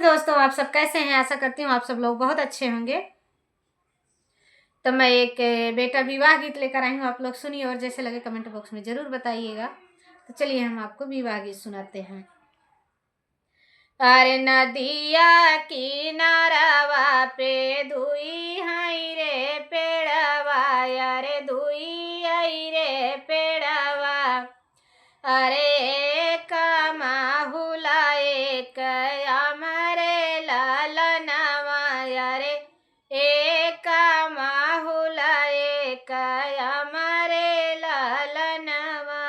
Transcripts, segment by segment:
दोस्तों, आप सब कैसे हैं? आशा करती हूँ आप सब लोग बहुत अच्छे होंगे। तो मैं एक बेटा विवाह गीत लेकर आई हूँ, आप लोग सुनिए और जैसे लगे कमेंट बॉक्स में ज़रूर बताइएगा। तो चलिए हम आपको विवाह गीत सुनाते हैं। अरे नदिया किनारवा पे दुई हई रे पेड़वा, अरे दुई आई रे पेड़वा। अरे एक माहुला एक अमरे लालनवा, अरे एक माहुला एक अमरे लालनवा।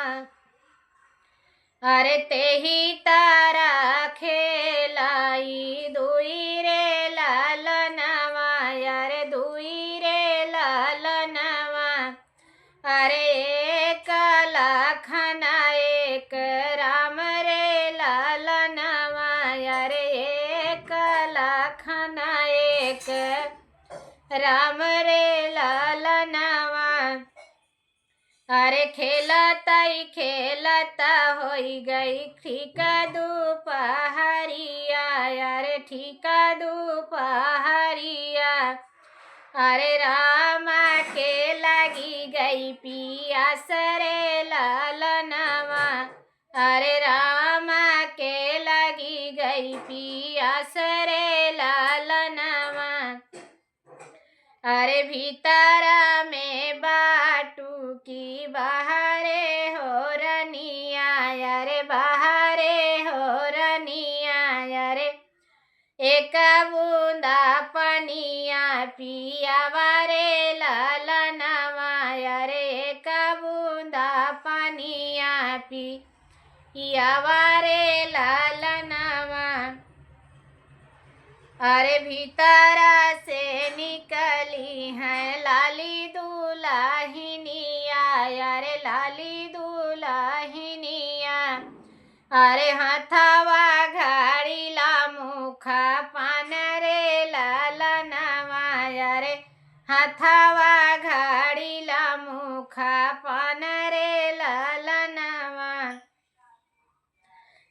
अरे तेही तारा खेलाई दुई रे लालनवा, अरे दुई रे लालनवा। अरे एक लखना एक राम रे लालनवा, अरे एक लखना एक राम रे लालनवा। अरे खेलता होई गई ठीका दोपहरिया, अरे ठीका दोपहरिया। अरे रामा के लगी गई पियास रे लालनवा, अरे रामा के लगी गई पियास रे लालनवा। अरे भीतरा में बाटू की बाहरे हो रनिया, अरे बाहरे हो रनिया। अरे एक बूंदा पनिया पियावा रे लालनवा, अरे एक बूंदा पनिया पियावा रे लालनवा। अरे भीतरा से निकली है लाली दुल्हनिया, अरे लाली दुल्हनिया। अरे हाथवा घड़ी ला मुखा पान रे लालनवा, अरे हाथवा घड़ी ला मुखा पान रे लालनवा।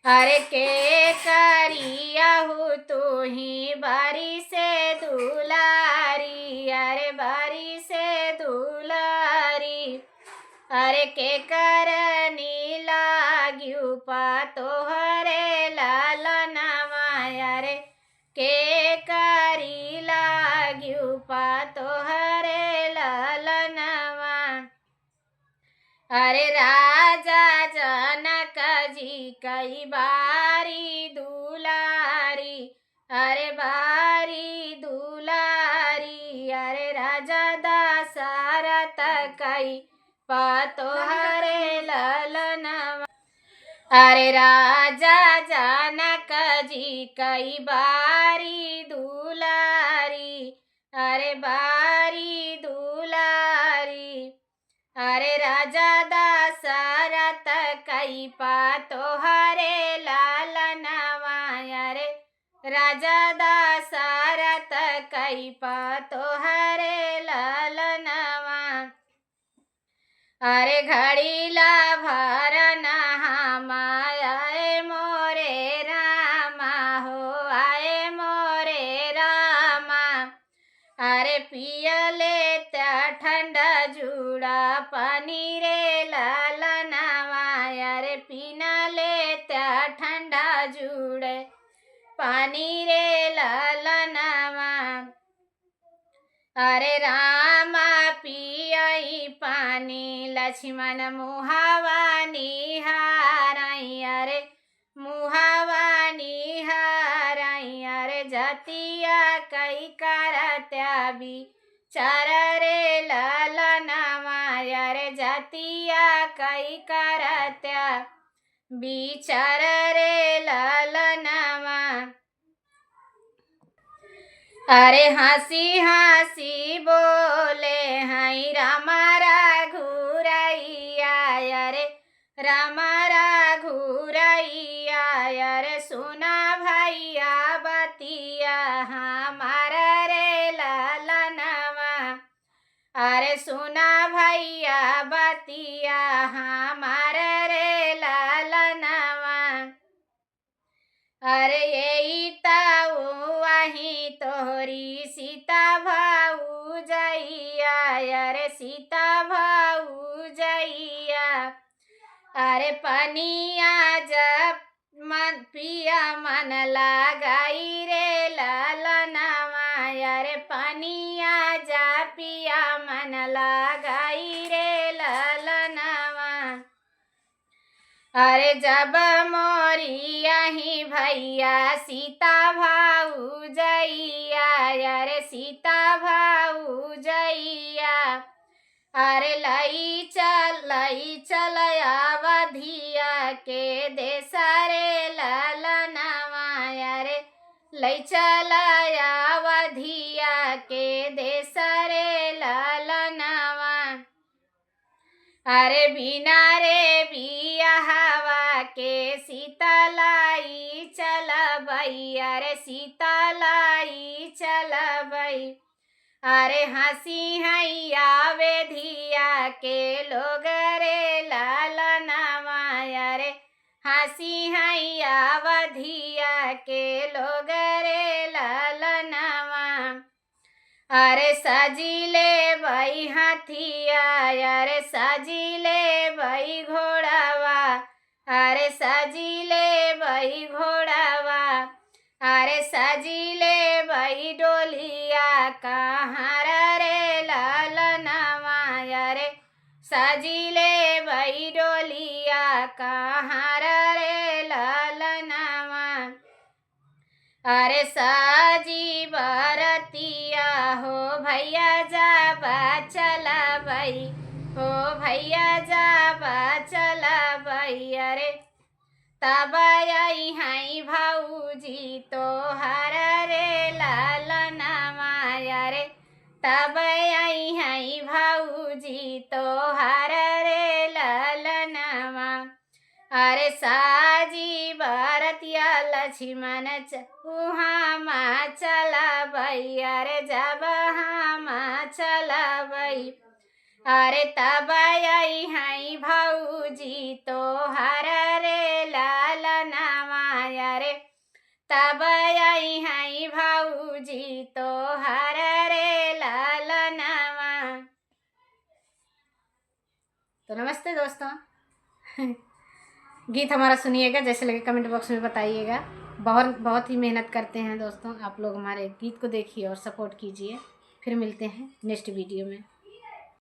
अरे के करिया हो तू ही बारी से दुलारी, अरे बारी से दुलारी। अरे के करनी लाग्यू पा तोहरे लालनवा, अरे के करी लाग्यू पा तोहरे लालनवा। अरे राजा जनक जी कई बारी दुलारी, अरे बारी दुलारी। अरे राजा दशरथ कई पतोहरे लालनवा, अरे राजा जनक जी कई बारी दुलारी, अरे बारी दुलारी। अरे राजा दशरथ कई पतोहरे लालनवा, अरे राजा दशरथ कई पतोहरे लालनवा। अरे घड़ी ला भर नहाए मोरे रामा हो, आए मोरे रामा। अरे पियले त्या ठंडा जुड़ा पानी रे लालनवा, अरे पीना ले त्या ठंडा जुड़े पानी रे लालनवा। अरे रामा पियई पानी लक्ष्मण मुहावा निहारई, अरे मुहावा निहारई। अरे जतिया कई करत्या बिचार रे लालनवा, अरे जतिया कई करत्या बिचार रे लालनवा। अरे हंसी हंसी बोले हई रामा रघुरैया, अरे रामा रघुरैया। अरे सुना भैया बतिया हमारा रे लालनवा, अरे सुना भैया बतिया हमारा रे लालनवा। अरे यही ता अरे पनिया जब मन पिया मन लगाई रे ललनवा, अरे पनिया जा पिया मन लगाई रे ललनवा। अरे जब मोरिया ही भैया सीता भाऊ जइया, अरे सीता भाऊ जइया, अरे लई चल अवधिया के देश रे ललनवा, अरे लई चल अवधिया के देश रे ललनवा। अरे बिना रे बियाहवा के सीता लाई चलबई, अरे सीता लाई चलबई। अरे हंसी हैया वेधिया के लोग रे ललनवा, अरे हंसी हैया वधिया के लोग रे ललनवा। अरे सजिले बई हाथिया, अरे सजिले बई घोड़ावा, अरे सजिले बई घोड़ावा, अरे सजिले बई डोलिया कहाँ रे ललनवा, अरे सजिले बई डोलिया कहाँ रे ललनवा। अरे साजी बरतिया हो भैया जाबा चलबई, हो भैया जाबा चलबई, अरे तब आई हई भाऊजी तोहर रे ललनवा, अरे तब आई हई भाऊजी तोहर रे ललनवा। अरे साजी बरतिया लक्ष्मण उहामा चलबई, अरे जब हामा चलबई, अरे तब आई हई भाऊजी तोहर रे ललनवा, अरे तब आई हई भाऊजी तोहर रे ललनवा। तो नमस्ते दोस्तों, गीत हमारा सुनिएगा, जैसे लगे कमेंट बॉक्स में बताइएगा। बहुत ही मेहनत करते हैं दोस्तों, आप लोग हमारे गीत को देखिए और सपोर्ट कीजिए। फिर मिलते हैं नेक्स्ट वीडियो में।